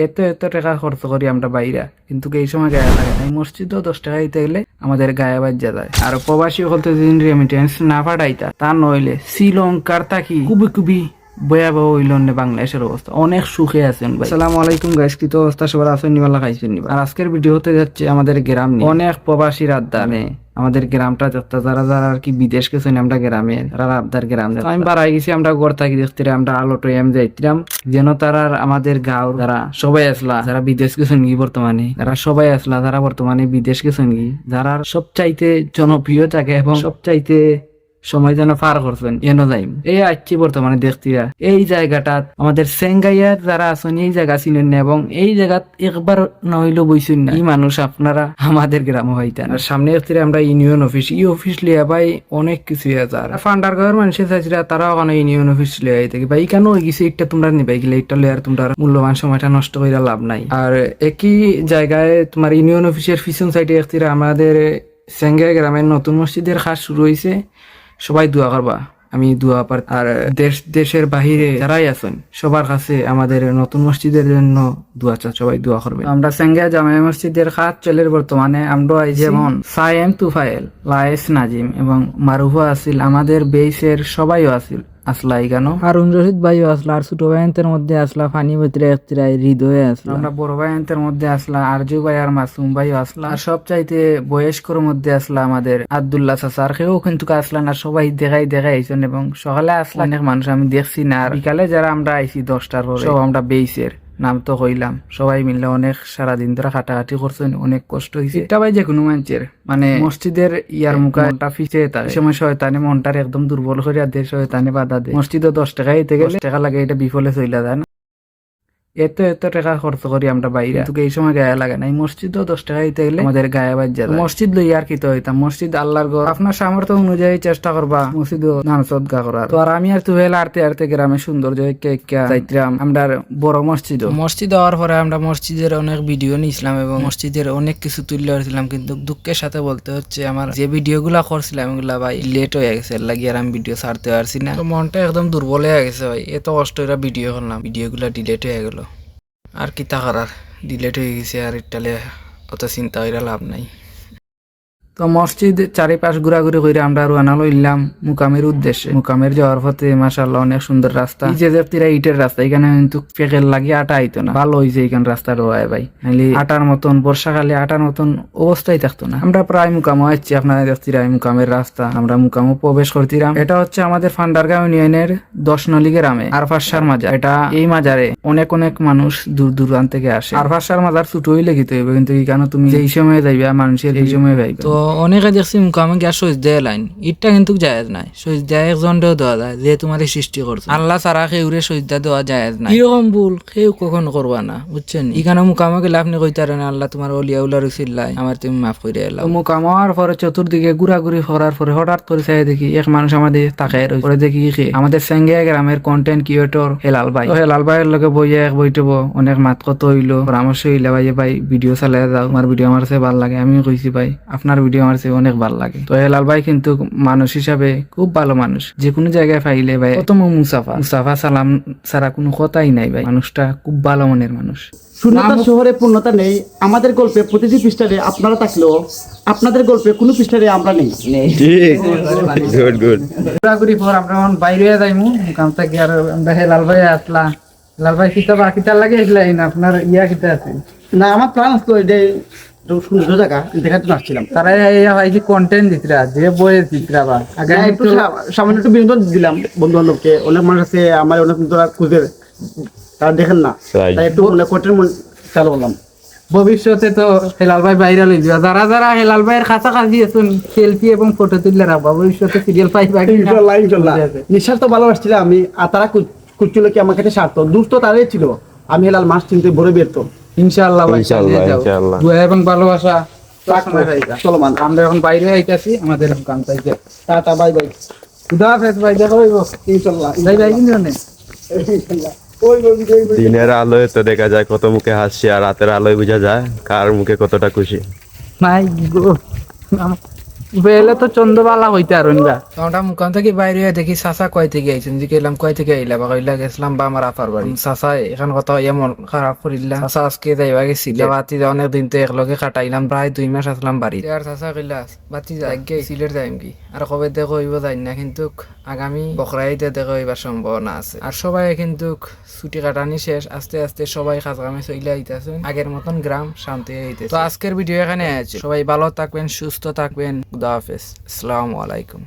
এত এত টাকা খরচ করি আমরা বাইরা, কিন্তু এই সময় গায়ে লাগে না। এই মসজিদও 10 টাকা দিতে গেলে আমাদের গায়ে বাজ্যা যায়। আর প্রবাসী বলতে যদি রেমিটেন্স না পাঠাইতা তা নইলে শ্রীলঙ্কার থাকি খুবই খুবই ভয়াবহ হইল বাংলাদেশের অবস্থা। অনেক সুখে আছেন ভাই। আসসালামু আলাইকুম গাইস, কি তো অবস্থা সবার আছেন নিবালা খাইছেন নিবা। আর আজকের ভিডিও হতে যাচ্ছে আমাদের গ্রাম নিয়ে। অনেক প্রবাসীর আড্ডা নেই আমাদের গ্রামটা যত যারা যারা আর কি বিদেশ গেছেন আমরা গ্রামে তারা আবদার গ্রাম আমি বাড়াই গেছি। আমরা ঘর থাকি দেখতে আমরা আলোটো এম যাইতাম যেন তারা আমাদের গাঁও যারা সবাই আসলা, যারা বিদেশ গেছেন কি বর্তমানে যারা সবাই আসলা, যারা বর্তমানে বিদেশ গেছেন কি, যারা সবচাইতে জনপ্রিয় থাকে এবং সবচাইতে সময় যেন পার করছেন এন যাইম। এই আসছি বর্তমানে দেখতিরা এই জায়গাটা আমাদের সেঙ্গাইয়ার যারা আছেন এই জায়গা চিনেন না এবং এই জায়গা একবার নইলো বইছেন না। এই মানুষ আপনারা আমাদের গ্রামে হইতেন। আর সামনে দেখতিরা আমরা ইউনিয়ন অফিস, এই অফিস লিয়া ভাই অনেক কিছু আছে। আর ফান্ডার গাঁয়ের মানুষের চাইছিরা তারাও ওখানে ইউনিয়ন অফিস লিয়া থাকে ভাই কেন হয়ে গেছে একটা তোমরা নিবাই গেলে এটা লিয়ার তোমরা মূল্যবান সময়টা নষ্ট করে লাভ নাই। আর একই জায়গায় তোমার ইউনিয়ন অফিসের পিছন সাইডে দেখতিরা আমাদের সেঙ্গাই গ্রামের নতুন মসজিদের কাজ শুরু হয়েছে। সবাই দোয়া করবা, আমি দোয়া পার। আর দেশের বাহিরে যারাই আছেন সবার কাছে আমাদের নতুন মসজিদের জন্য দোয়া চা, সবাই দোয়া করবে। আমরা সেঙ্গা জামে মসজিদের কাজ চলের বর্তমানে আমরা যেমন সায়েম তুফাইল লায়েস নাজিম এবং মারুফা আসিল, আমাদের বেসের সবাইও আসিল আসলা এখানো। হারুন রশিদ ভাইও আসলা, আর ছোট ভাইয়ের মধ্যে আসলা ফানি ভিতরে একতিরাই হৃদয়ে আসলা। আমরা বড় ভাইয়ের মধ্যে আসলা আরজু ভাই আর মাসুম ভাইও আসলা। আর সবচাইতে বয়স্কর মধ্যে আসলা আমাদের আব্দুল্লাহ চাচার, সেও কিন্তু আসলা না। সবাই দেখাই আইছেন এবং সকালে আসলা অনেক মানুষ আমি দেখছি না। আর বিকালে যারা আমরা আইছি 10টার পরে সব আমরা বেইসের নাম তো কইলাম। সবাই মিললে অনেক সারাদিন ধরে খাটাখাটি করছেন, অনেক কষ্ট হয়েছে। এটা ভাই যে কোনো মানুষের মানে মসজিদের ইয়ার মুখা ফিসে তার সময় শয়তানে মনটার একদম দুর্বল করে দেয়, শয়তানে বাধা দেয়। মসজিদে 10 টাকা দিতে গেলে টাকা লাগে, এটা বিফলে চলে যায় না। এত এত টাকা খরচ করি আমরা বাইরে, কিন্তু এই সময় গায়ে লাগে না। এই মসজিদও 10 টাকা দিতে গেলে আমাদের গায়ে বাজ্যা যায়। মসজিদ লই আর কি তো হইতাম, মসজিদ আল্লাহর ঘর। আপনার সামর্থ্য অনুযায়ী চেষ্টা করবা মসজিদ দান সদকা করার। তো আর আমি আর তুই আরতে আরতে গ্রামে সৌন্দর্য যাইতাম আমরা বড় মসজিদ হওয়ার পরে আমরা মসজিদের অনেক ভিডিও নিয়েছিলাম এবং মসজিদের অনেক কিছু তুলে ধরছিলাম, কিন্তু দুঃখের সাথে বলতে হচ্ছে আমার যে ভিডিও গুলা করছিলাম এগুলা ভাই লেট হয়ে গেছে, লাগিয়ে আর আমি ভিডিও ছাড়তে পারছি না। মনটা একদম দুর্বল হয়ে গেছে ভাই, এত কষ্ট এরা ভিডিও করলাম, ভিডিও গুলা ডিলেট হয়ে গেল। আর কি তা করার, ডিলেট হয়ে গেছে আর এটালে অত চিন্তা হইরা লাভ নাই। তো মসজিদ চারিপাশ ঘুরাঘুরি করে আমরা রওনা লইলাম মুকামের উদ্দেশ্যে। মুকামের যাওয়ার পথে মাশাআল্লাহ অনেক সুন্দর রাস্তা, এই যে দেখতিরা ইটের রাস্তা, এখানে কিন্তু পেকেল লাগি আটা আইতো না। ভালো হয়েছে এখানে রাস্তা রোয়ায় ভাই, নাহলে আটার মতন বর্ষাকালে আটার মতন অবস্থাই থাকতো না। আমরা প্রায় মুকামো আসছি, আপনারা দেখতিরা মুকামের রাস্তা। আমরা মুকামো প্রবেশ করতিলাম। এটা হচ্ছে আমাদের ফান্ডারগাঁও ইউনিয়নের 10 নলি গ্রামে আরফাসার মাজার। এটা এই মাজারে অনেক অনেক মানুষ দূর দূরান্ত থেকে আসে। আরফাসার মাজার ছোট হইলে কি হইবে, কিন্তু এখানে তুমি এই সময় যাইবা মানুষের এই সময় যাইবে। তো অনেকে দেখছি মুখামে গিয়া সইজ দেয় লাইন, ইটটা কিন্তু জায়েজ নাই। সইজ দেয় একজন দেওয়া যায় যে তোমাদের সৃষ্টি করছে, আল্লাহ ছাড়া কেউরে সইজদা দেওয়া জায়েজ নাই। এরকম ভুল কেউ কখনো করবা না, বুঝছেন। এখানে মুখামে গেলে আপনি কইতারেন আল্লাহ তোমার অলিয়া উল্লাহ রসিল্লাই আমার তুমি মাফ করে এলাম। মুখামে হওয়ার পরে চতুর্দিকে ঘুরাঘুরি করার পরে হঠাৎ করে চাই দেখি এক মানুষ আমাদের তাকে পরে দেখি আমাদের সেঙ্গিয়া গ্রামের কন্টেন্ট ক্রিয়েটর হেলাল ভাই। হেলাল ভাইয়ের লগে বইয়া এক বইটব অনেক মাত কত হইলো, পরামর্শ হইলে ভাই ভাই ভিডিও চালাই যাও, আমার ভিডিও আমার চেয়ে ভালো লাগে। আমিও কইছি ভাই আপনার ভিডিও আমার চেয়ে অনেক ভালো লাগে। তো হেলাল ভাই কিন্তু মানুষ হিসাবে খুব ভালো মানুষ, যে কোনো জায়গায় পাইলে ভাই প্রথম মুসাফা সালাম ছাড়া কোনো কথাই নাই ভাই। মানুষটা খুব ভালো মনের মানুষ। শূন্যতার শহরে পূর্ণতা নেই। আমাদের গল্পে প্রতিটি পৃষ্ঠারে আপনারা থাকলেও আপনাদের গল্পে কোনো পৃষ্ঠারে আমরা নেই। ঘোরাঘুরি পর আমরা বাইরে যাইমু কাম থেকে। আর আমরা হেলাল ভাই আসলা, হেলাল ভাই কিতাব লাগে এগুলাই না, আপনার ইয়া কিতা আছে না? আমার প্ল্যান আসলো যে সুন্দর জায়গা দেখাতে আসছিলাম। তারা এই যে কন্টেন্ট দিতরা, যে বইয়ের দিতরা বা আগে একটু সামান্য একটু বিনোদন দিলাম বন্ধু বান্ধবকে। অনেক মানুষ আছে আমার অনেক তোরা খুঁজে তারা দেখেন না, তাই একটু কন্টেন্ট চালু করলাম। ভবিষ্যতে তো হেলাল ভাই বাইরে লই যাবা, যারা যারা হেলাল ভাইয়ের কাছাকাছি আছেন সেলফি এবং ফটো তুলে রাখবা, ভবিষ্যতে সিরিয়াল পাইবা। নিঃশ্বাস তো ভালোবাসছিলাম আমি, আর তারা খুঁজছিল কি আমার কাছে স্বার্থ দূর তো তারাই ছিল। আমি হেলাল মাস চিনতে বড় বেরতো ইনশাআল্লাহ ভাই, ইনশাআল্লাহ দোয়া এবং ভালোবাসা। চলো মান, আমরা এখন বাইরে আইতাছি আমাদের কাম চাইতে। টাটা বাই বাই, খুদা হাফেজ ভাই, দেখা হইব ইনশাআল্লাহ। ভাই ভাই কিন্তু নেই দিনের আলোয় তো দেখা যায় কত মুখে হাসি, আর রাতের আলোয় বোঝা যায় কার মুখে কতটা খুশি। নাই গো বেলে তো চন্দ্রবালা হইতে আর আমরা মুখান থেকে বাইরে হয়ে দেখি চাচা কয় থেকে আইছেন যে গেলাম কয় থেকে আইলা বা কইলা গেছিলাম বা আমার আপার বাড়ি চাচা এখান কথা এমন খারাপ করিলা চাচা আজকে যাইবা গেছিল বাতি অনেক দিন তো একলগে কাটাইলাম প্রায় 2 মাস আসলাম বাড়ি আর চাচা কইলা বাতি যাই গে সিলেট যাইম কি আর কবে দেখো হইব যাই না কিন্তু আগামী বকরাইতে দেখো হইবার সম্ভাবনা আছে আর সবাই কিন্তু ছুটি কাটানি শেষ আস্তে আস্তে সবাই কাজ কামে চলে আইতাছেন আগের মতন গ্রাম শান্তি হইতেছে তো আজকের ভিডিও এখানে আছে সবাই ভালো থাকবেন সুস্থ থাকবেন খুদা হাফেজ আসসালামু আলাইকুম।